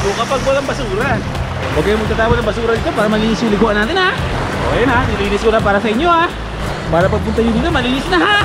dito kapag walang basura. Huwag kayong magtatawag ng basura dito para malinis yung liguan natin ha. O ayun ha, nilinis ko na para sa inyo ha. Para pagpunta nyo dito, malinis na ha.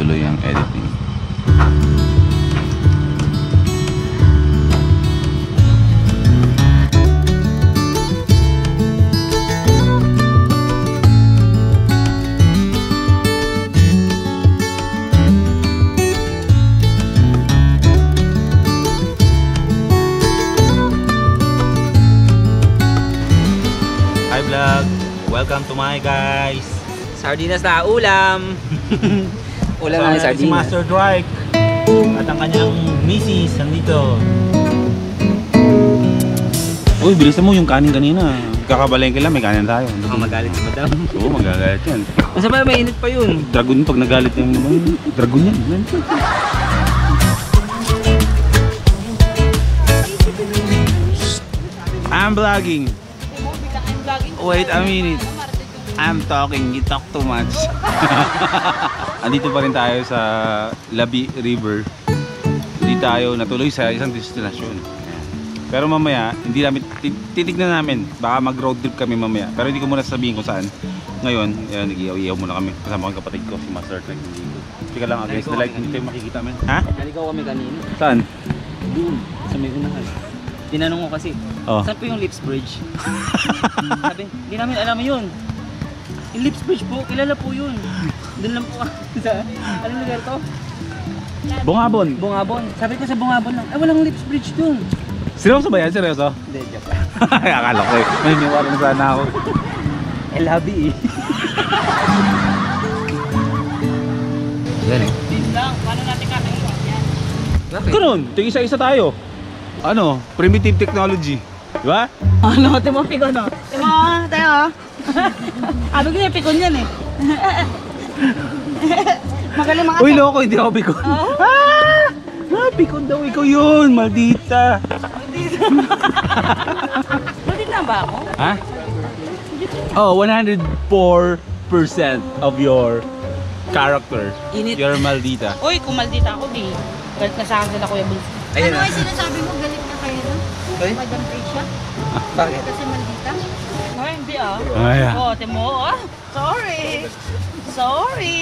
Tuloy ang editing. Hi vlog! Welcome to my guys! Sardinas na ulam! Ulam na sardinas. Si Master Drake at ang kanyang misis nandito. Uy, bilisan mo yung kanin kanina. Kakabalengke lang, may kanin tayo. Baka magalit si madam. Oo, magagalit yan. Masa ba, mainit pa yun. Dragon pag nagalit yung naman. Dragon yan. I'm vlogging. Wait a minute. I'm talking, you talk too much. Andito pa rin tayo sa Labi River. Hindi tayo natuloy sa isang destinasyon. Pero mamaya, hindi namin titignan namin. Baka mag-road trip kami mamaya. Pero hindi ko muna sasabihin kung saan. Ngayon, nag-iyaw-iyaw muna kami. Kasama ko kapatid ko, si Master Trek. Sige lang against the light, hindi kayo makikita men. Ha? Naligaw kami kanina. Saan? Doon, sa may unahan. Tinanong ko kasi, saan po yung Lips Bridge? Sabi, hindi namin alam yun. Yung Lips Bridge po, kilala po yun. Doon lang po sa, anong lugar to? Bungabon. Bungabon. Sabi ko sa Bungabon lang, ay walang Lips Bridge doon. Seryoso ba yan? Seryoso? Hindi, joke lang. Akala ko eh. May niwala na sana ako. Labi eh. Yan eh. lang, paano natin kakaiwan yan? Ganun, tig-isa-isa tayo. Ano? Primitive technology. Diba? Ano, timo pikon no? Timo, tayo. Abi ko yung pikon yan eh. Magaling mga Uy, loko, hindi ako pikon. Pikon daw, ikaw yun, maldita. Maldita ba ako? Ha? Oh, 104% of your character. Init. You're maldita. Uy, kung maldita ako, di. Galit na sa akin sila Kuya Bulls. Ayun Ano ay sinasabi mo? Galit na kayo na? Ay? Madam Prisha? Bakit? Kasi maldita? Ay, hindi ah. Ay, Oh, timo, ah. Sorry. Sorry.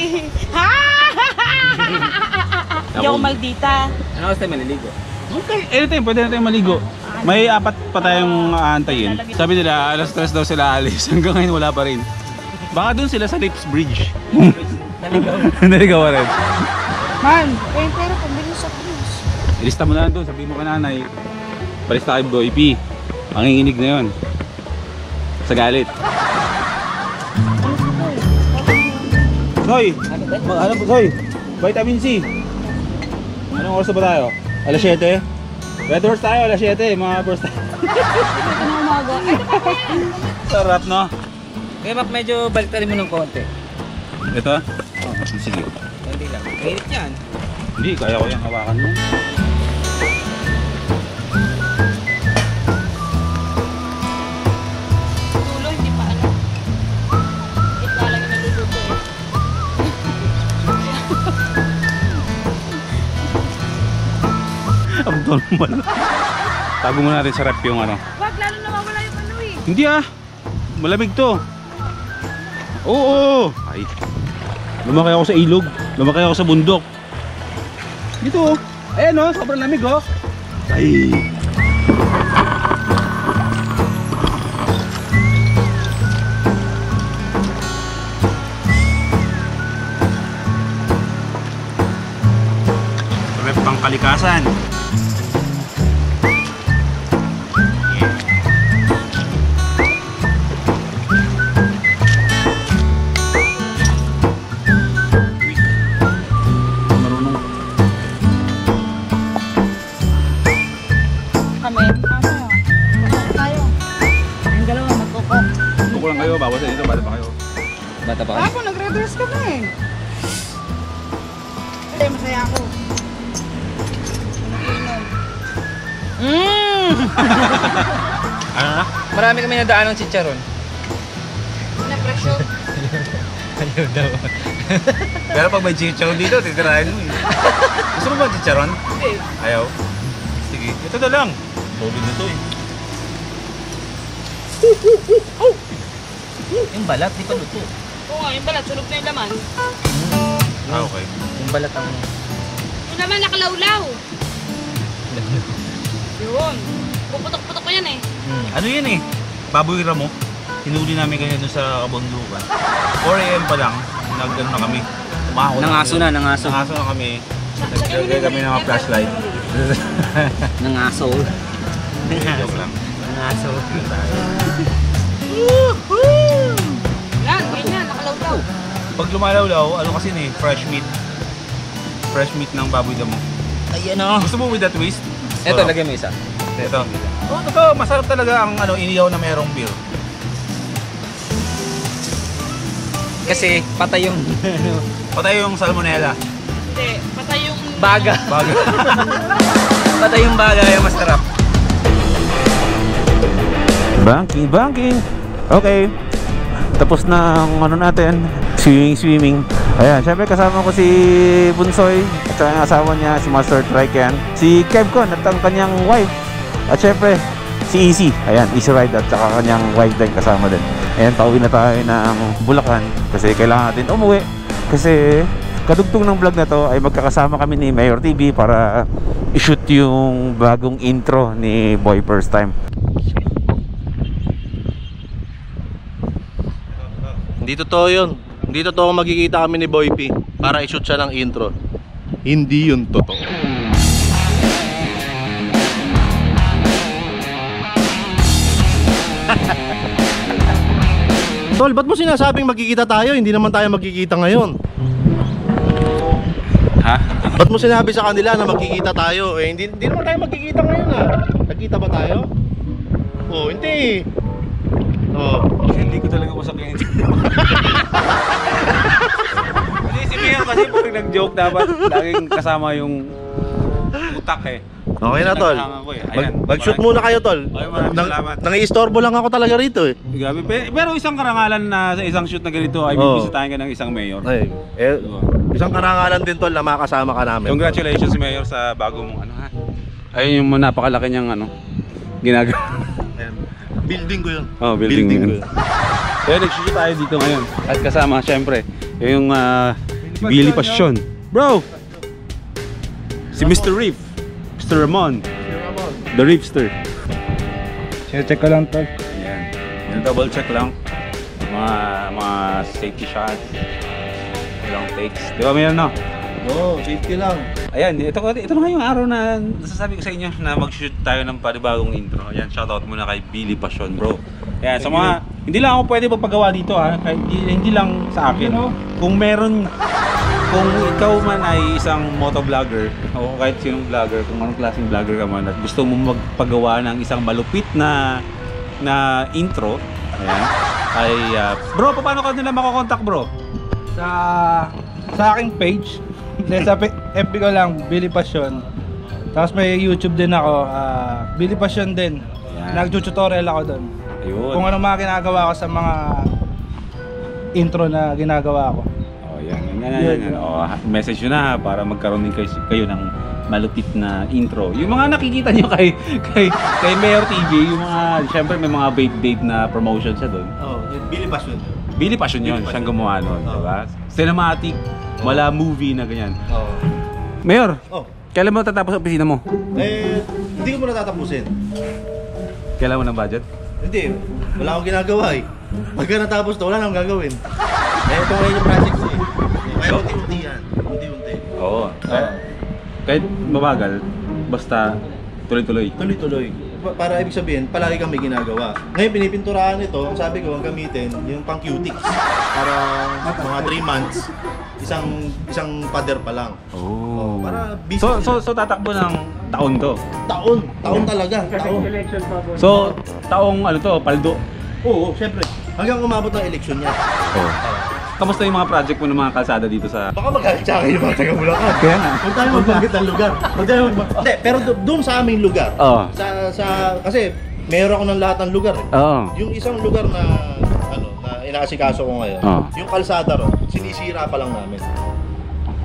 Ha! Hindi ako maldita. Ano oras tayo maliligo? Okay, anytime, pwede na tayong maligo. May 4 pa tayong aantayin. Sabi nila, alas 3 daw sila alis. Hanggang ngayon wala pa rin. Baka dun sila sa Lips Bridge. Naligaw. Naligaw pa rin. Man, kayong pera pambili sa cruise. Ilista mo na lang doon, sabihin mo ka nanay. Palista kay Boy P. Ang inginig na yun. Sa galit. Soy! Ano po, Soy? Vitamin C. Anong oras na ba tayo? Alas 7? Red horse tayo, alas 7. Mga first time. Ano umaga? Ay, Sarap, no? Kaya Mac, medyo baliktarin mo ng konti. Ito? Sige. Konti lang. Mainit yan. Hindi, kaya ko yung hawakan mo. tulo, hindi pa alam. Ito lang yung naluluto eh. Abnormal. Tago muna natin sa rep yung ano. Wag, lalo nawawala yung ano eh. Hindi ah. Malamig to. Oo. Ay. Lumaki ako sa ilog. Lumaki ako sa bundok. Dito oh. Ayan oh, sobrang lamig oh. Ay. Rep pang kalikasan. Marunong. Kami. Tayo. Ang dalawa magkukok. Tuko lang kayo, bawas dito, bata pa kayo. Bata pa Ako, nag-red-dress ka na eh. Hindi, masaya ako. Ano na? Marami kami nadaan ng chicharon. Na-pressure. Ayaw daw. Pero pag may chicharon dito, titirahin mo eh. Gusto mo ba chicharon? Hindi. Ayaw? Sige, ito na lang. Tubig na to eh. Yung balat, di pa luto. Oo nga, yung balat, sunog na yung laman. Ah, okay. Yung balat ang... Yung laman, nakalawlaw. Yun. Puputok-putok ko yan eh. Ano yan eh? Baboy ramo. Hinuli namin ganyan doon sa kabundukan. 4 AM pa lang, nagano na kami. Umahon Nangaso na, nangaso. Nangaso na kami. Naglagay kami ng mga flashlight. Nangaso. Joke lang. Nangaso. Yan, ganyan, nakalawlaw. Pag lumalawlaw, ano kasi eh, fresh meat. Fresh meat ng baboy damo. Ayan o. Gusto mo with that twist? Eto, lagyan mo isa. Ito. Oh, totoo, masarap talaga ang ano, inihaw na merong beer. Kasi patay yung... Patay yung salmonella. Hindi, patay yung... baga. Bago. Patay yung baga, yung masarap. Banking. Okay. Tapos na ang ano natin, swimming. Ayan, syempre kasama ko si Bunsoy at saka ang asawa niya, si Master Trike yan. Si Kevcon at ang kanyang wife. At syempre, si Easy. Ayan, Easy Ride at saka kanyang wife din kasama din. Ayan, pauwi na tayo ng Bulacan kasi kailangan natin umuwi. Kasi kadugtong ng vlog na to ay magkakasama kami ni Mayor TV para i-shoot yung bagong intro ni Boy First Time. Hindi totoo yun. Hindi totoo magkikita kami ni Boy P para i-shoot siya ng intro. Hindi yun totoo. Tol, ba't mo sinasabing magkikita tayo? Hindi naman tayo magkikita ngayon. Ha? Ba't mo sinabi sa kanila na magkikita tayo? Eh, hindi naman tayo magkikita ngayon ah. Nagkita ba tayo? Oh, hindi. Oh. Hindi ko talaga masakyan. Hindi si Mayor kasi pag nag-joke dapat laging kasama yung utak eh. Okay na, Tol. Ko, eh. Ayan, Mag-shoot muna kayo, Tol. Okay, maraming salamat. Nangi-istorbo lang ako talaga rito eh. Grabe. Pero isang karangalan na sa isang shoot na ganito ay bibisitahin ka ng isang mayor. Ay, isang karangalan din, Tol, na makasama ka namin. Congratulations Mayor sa bago mong ano ha. Ayun yung napakalaki niyang ano ginagawa. Ayan. Building ko yun. Oh, building ko yun. Kaya nag-shoot tayo dito ngayon. At kasama syempre yung si Billy Passion. Bro! Si Mr. Reef. Mr. Ramon. The Reefster. Check ko lang tol. Yan. Double check lang. Mga safety shots. Long takes. Di ba mayroon no? Oo, safety lang. Ayan, ito na nga yung araw na nasasabi ko sa inyo na mag-shoot tayo ng panibagong intro. Ayan, shoutout muna kay Billy Passion, bro. Kaya sa mga, hindi lang ako pwede magpagawa dito ha, kahit hindi lang sa akin. Kung meron, kung ikaw man ay isang motovlogger, o kahit sinong vlogger, kung anong klaseng vlogger ka man, at gusto mo magpagawa ng isang malupit na intro, ayan, ay, bro, paano ka nila makakontak bro? Sa aking page, sa FB ko lang, Billy Passion. Tapos may YouTube din ako, Billy Passion din. Nag-tutorial ako doon. Ayun. Kung ano mga ginagawa ko sa mga intro na ginagawa ko. Oh, yan. Oh, message nyo na para magkaroon din kayo ng malupit na intro. Yung mga nakikita nyo kay Mayor TV, yung mga, syempre may mga bait na promotion siya doon. Oh, Billy Passion. Billy Passion yun, siyang gumawa nun, diba? Cinematic, wala movie na ganyan. Oh. Mayor, Oh. kailan mo tatapos ang opisina mo? Hindi ko muna tatapusin. Kailan mo ng budget? Hindi, wala akong ginagawa eh. Pagka natapos to, wala na akong gagawin. Ito ngayon yung project ko eh. Kaya unti-unti yan. Unti-unti. Oo. Kahit mabagal, basta tuloy-tuloy. Tuloy-tuloy. Para ibig sabihin, palagi kang may ginagawa. Ngayon, pinipinturahan ito, ang sabi ko, ang gamitin, yung pang cutics. Para mga 3 months, isang pader pa lang. Oh. Para busy. So tatakbo ng taon to. Taon talaga. Taon. So, taong ano to, paldo. Oo, syempre. Hanggang umabot ng eleksyon niya. Oh. Kamusta yung mga project mo ng mga kalsada dito sa... Baka magalit sa akin yung mga taga Bulacan. Kaya nga. Huwag tayo magbanggit ng lugar. Hindi, pero doon sa aming lugar. Oo. Kasi meron ako ng lahat ng lugar eh. Oo. Yung isang lugar na inaasikaso ko ngayon, yung kalsada ron, sinisira pa lang namin.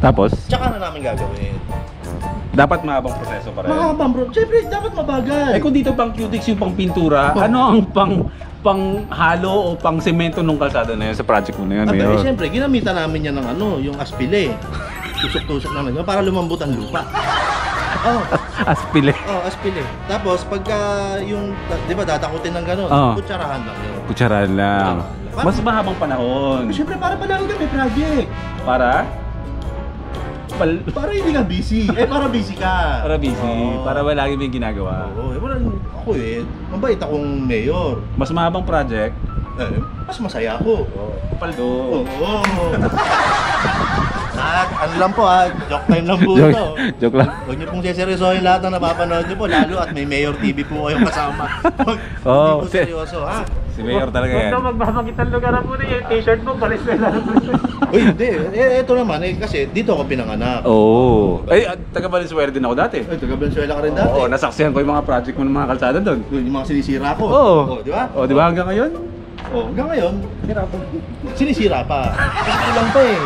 Tapos, Tsaka na namin gagawin. dapat mahabang proseso pa rin. Mahabang bro, syempre dapat mabagal. Eh kung dito pang cutics yung pang pintura, ano ang pang halo o pang semento nung kalsada na yun sa project mo na yun? Abay, syempre, ginamitan namin yan ng yung aspile. Tusok-tusok lang para lumambot ang lupa. Oh. Aspile. Oh, aspile. Tapos pagka yung, di ba, datakutin ng gano'n, kutsarahan lang yun. Kutsarahan lang. Mas mahabang panahon. Siyempre, para palagi kami project. Para? Para hindi ka busy. Para busy ka. Para busy. Oo. Para lagi may ginagawa. Oo, ako mabait akong mayor. Mas mahabang project. Mas masaya ako. Paldo. Oo. At ano lang po joke time lang po ito. Joke lang. Huwag niyo pong seseryosohin lahat ng napapanood niyo po, lalo at may Mayor TV po kayong kasama. Oo. Hindi po seryoso, ha? Si Mayor talaga yan. magbabagit ang lugar po na yung t-shirt mo, Valenzuela. Uy, hindi. Ito naman, kasi dito ako pinanganak. Oo. Ay, taga Valenzuela din ako dati. Ay, taga Venezuela ka rin dati. Oo, nasaksihan ko yung mga project mo ng mga kalsada doon. Yung mga sinisira ko. Oo. Di ba? Oo, di ba hanggang ngayon? Oo, hanggang ngayon, sinisira pa. Kasi lang pa eh.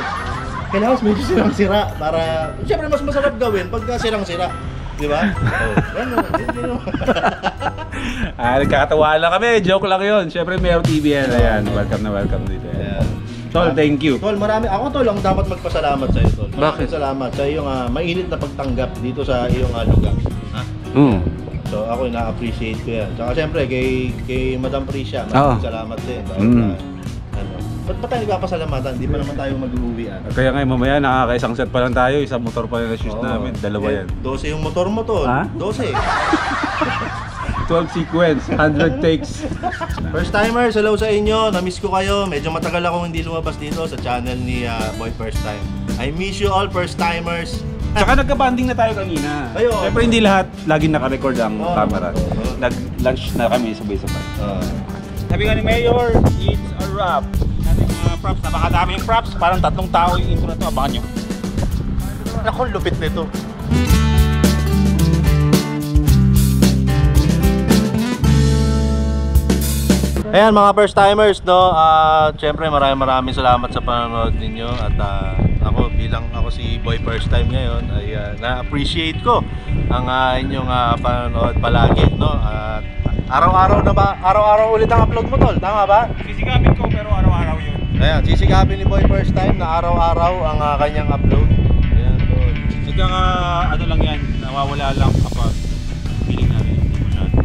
Kailangan mas medyo sirang-sira para... Siyempre, mas masarap gawin pagka sirang-sira. Di ba? Nagkakatawa lang kami. Joke lang yun. Siyempre, Mayor TV yan. Ayan, welcome na welcome dito. Tol, thank you. Tol, ako lang dapat magpasalamat sa iyo, Tol. Bakit? Salamat sa iyong mainit na pagtanggap dito sa iyong lugar. Ha? So ako na-appreciate ko yan. Saka siyempre kay Madam Priscia, maraming salamat din. Ba't pa tayo nagpapasalamatan? Hindi pa naman tayo mag-uwian. Kaya ngayon mamaya nakakaisang set pa lang tayo. Isang motor pa lang na shoes namin. Dalawa yan. 12 yung motor mo, Tol. Ha? 12. 12 sequence, 100 takes. First timers, hello sa inyo. Na-miss ko kayo. Medyo matagal akong hindi lumabas dito sa channel ni Boy First Time. I miss you all, first timers. Tsaka nagka-banding na tayo kanina. Ayun. Siyempre hindi lahat laging naka-record ang camera. Nag-lunch na kami sabay-sabay. Sabi nga ni Mayor, it's a wrap. Natin mga props, napakadaming props. Parang 3 tao yung intro na ito. Abangan nyo. Naku, lupit nito. Ayan mga first timers, no. Siyempre maraming salamat sa panonood ninyo at ako si Boy First Time ngayon ay na-appreciate ko ang inyong panonood palagi, no. At araw-araw ulit ang upload mo, Tol, tama ba? Sisigapin ko pero araw-araw yun. Ayan, sisigapin ni Boy First Time na araw-araw ang kanyang upload. Ayan, Tol. Ano lang yan, nawawala lang kapag feeling natin hindi masyado.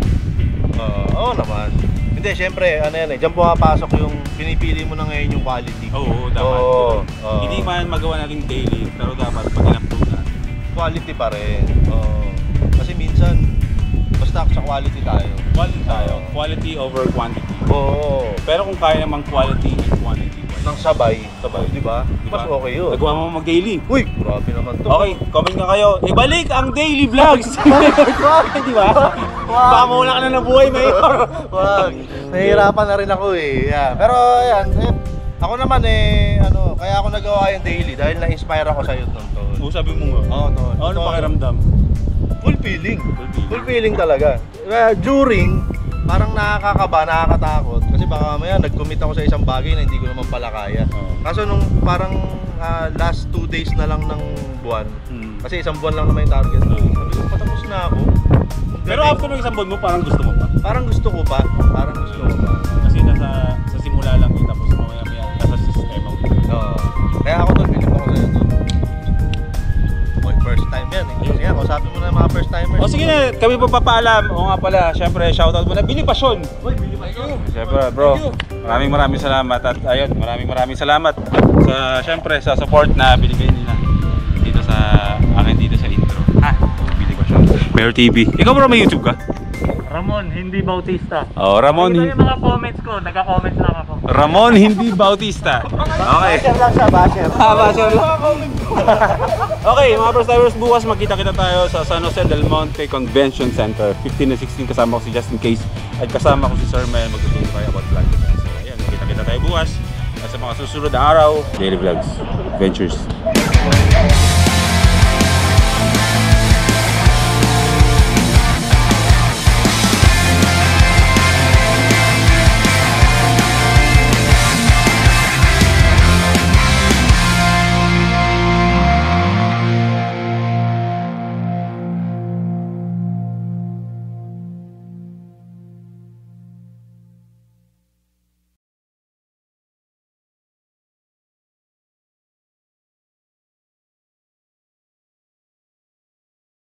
Oo naman. Hindi, syempre, diyan pumapasok yung pinipili mo na ngayon yung quality. Oo, dapat. Hindi man magawa natin daily, pero dapat pag in-upload natin. Quality pa rin. Kasi minsan, basta sa quality tayo. Quality tayo. quality over quantity. Oo. Pero kung kaya namang quality and quantity, Nang sabay, di ba? Diba? Mas okay yun. Nagawa mo mag-daily. Uy, grabe naman to. Okay, comment na kayo. Ibalik ang daily vlogs! Di ba? Baka mawala ka na ng buhay, Mayor. Wag. Nahihirapan na rin ako eh. Yeah. Pero ayan, ako naman kaya ako nagawa yung daily dahil na-inspire ako sa iyo tol. Sabi mo nga. Oo, tol. Ano pakiramdam? Full feeling. Full feeling talaga. During, parang nakakaba, nakakatakot. Kasi baka mamaya nag-commit ako sa isang bagay na hindi ko naman pala kaya. Kaso nung parang last 2 days na lang ng buwan, kasi isang buwan lang naman yung target. Sabi ko, patapos na ako. Pero after ng isang buwan mo, parang gusto mo pa? Parang gusto ko pa. Kasi sa simula lang yun, tapos mamaya-maya nasa sistema mo. Oo. Kaya ako tol, bilip ako sa'yo tol. Boy, first time yan eh. Sige, kausapin mo na yung mga first timers. O sige na, kami po papaalam. O nga pala, syempre shoutout mo na Billy Passion. Billy Passion. Syempre bro, maraming salamat. At ayun, maraming salamat sa syempre sa support na binigay nila dito sa akin dito sa intro. Billy Passion. Mayor TV. Ikaw bro, may YouTube ka? Ramon, hindi Bautista. Oh, Ramon. Yung mga comments ko, nagka-comments lang ako. Ramon hindi Bautista. Okay. Basher lang siya, basher. Basher lang. Okay, mga first timers, bukas magkita-kita tayo sa San Jose del Monte Convention Center. 15 and 16 kasama ko si Justin Case at kasama ko si Sir Mel. Magtuturo tayo about vlog. So, ayan, magkita-kita tayo bukas. At sa mga susunod na araw, daily vlogs, adventures.